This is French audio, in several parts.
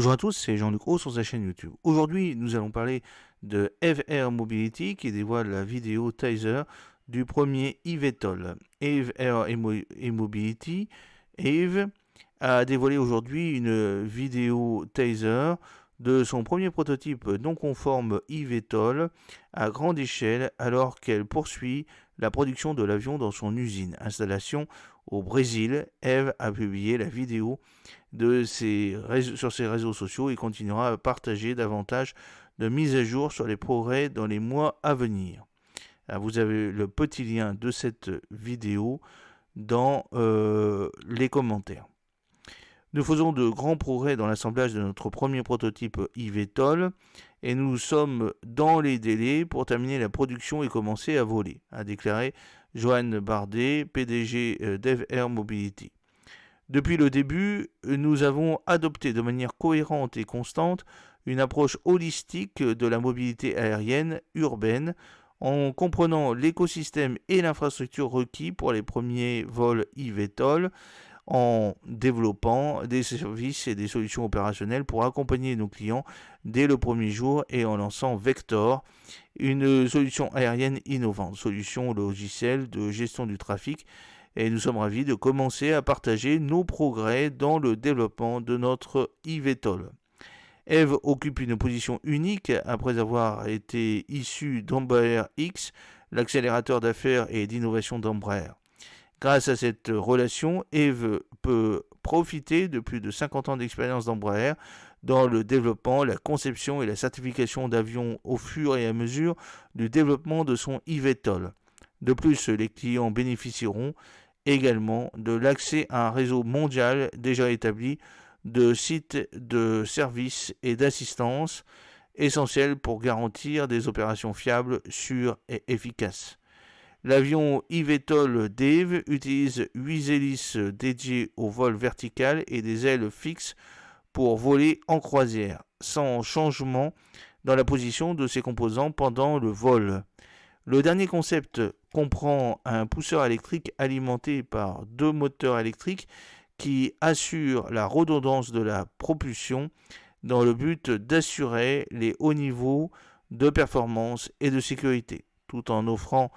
Bonjour à tous, c'est Jean-Luc Haut sur sa chaîne YouTube. Aujourd'hui, nous allons parler de Eve Air Mobility qui dévoile la vidéo teaser du premier eVTOL. Eve Air Mobility, Eve, a dévoilé aujourd'hui une vidéo teaser de son premier prototype non conforme eVTOL à grande échelle alors qu'elle poursuit la production de l'avion dans son usine. Installation au Brésil, Eve a publié la vidéo sur ses réseaux sociaux et continuera à partager davantage de mises à jour sur les progrès dans les mois à venir. Vous avez le petit lien de cette vidéo dans les commentaires. Nous faisons de grands progrès dans l'assemblage de notre premier prototype eVTOL et nous sommes dans les délais pour terminer la production et commencer à voler, a déclaré Johan Bardet, PDG d'Eve Air Mobility. Depuis le début, nous avons adopté de manière cohérente et constante une approche holistique de la mobilité aérienne urbaine en comprenant l'écosystème et l'infrastructure requis pour les premiers vols eVTOL, en développant des services et des solutions opérationnelles pour accompagner nos clients dès le premier jour et en lançant Vector, une solution aérienne innovante, solution logicielle de gestion du trafic. Et nous sommes ravis de commencer à partager nos progrès dans le développement de notre eVTOL. Eve occupe une position unique après avoir été issue d'Embraer X, l'accélérateur d'affaires et d'innovation d'Embraer. Grâce à cette relation, Eve peut profiter de plus de 50 ans d'expérience d'Embraer dans le développement, la conception et la certification d'avions au fur et à mesure du développement de son eVTOL. De plus, les clients bénéficieront également de l'accès à un réseau mondial déjà établi de sites de services et d'assistance essentiels pour garantir des opérations fiables, sûres et efficaces. L'avion eVTOL d'Eve utilise 8 hélices dédiées au vol vertical et des ailes fixes pour voler en croisière, sans changement dans la position de ses composants pendant le vol. Le dernier concept comprend un pousseur électrique alimenté par 2 moteurs électriques qui assurent la redondance de la propulsion dans le but d'assurer les hauts niveaux de performance et de sécurité, tout en offrant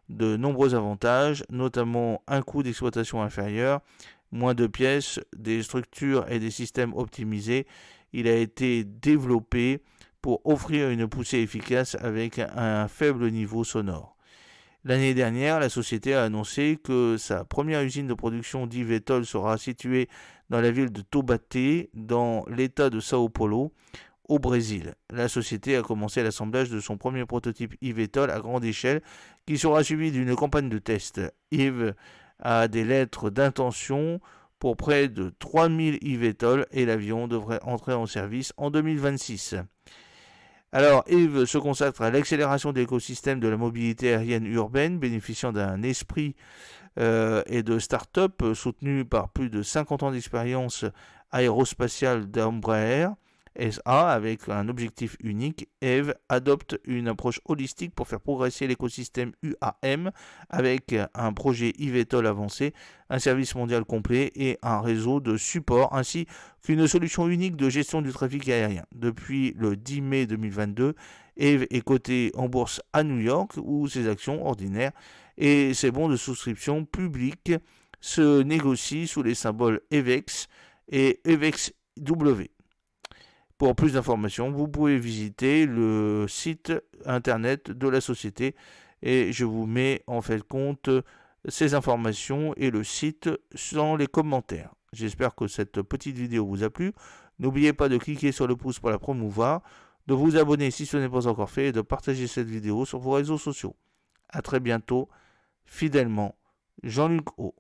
de nombreux avantages, notamment un coût d'exploitation inférieur, moins de pièces, des structures et des systèmes optimisés. Il a été développé pour offrir une poussée efficace avec un faible niveau sonore. L'année dernière, la société a annoncé que sa première usine de production d'eVTOL sera située dans la ville de Taubaté, dans l'état de Sao Paulo, au Brésil. La société a commencé l'assemblage de son premier prototype eVTOL à grande échelle, qui sera suivi d'une campagne de test. Eve a des lettres d'intention pour près de 3000 eVTOL et l'avion devrait entrer en service en 2026. Alors, Eve se consacre à l'accélération de l'écosystème de la mobilité aérienne urbaine, bénéficiant d'un esprit et de start-up soutenu par plus de 50 ans d'expérience aérospatiale d'Embraer SA avec un objectif unique. Eve adopte une approche holistique pour faire progresser l'écosystème UAM avec un projet eVTOL avancé, un service mondial complet et un réseau de support ainsi qu'une solution unique de gestion du trafic aérien. Depuis le 10 mai 2022, Eve est cotée en bourse à New York où ses actions ordinaires et ses bons de souscription publics se négocient sous les symboles EVEX et EVEXW. Pour plus d'informations, vous pouvez visiter le site internet de la société et je vous mets en fait compte ces informations et le site dans les commentaires. J'espère que cette petite vidéo vous a plu. N'oubliez pas de cliquer sur le pouce pour la promouvoir, de vous abonner si ce n'est pas encore fait et de partager cette vidéo sur vos réseaux sociaux. A très bientôt, fidèlement, Jean-Luc Haut.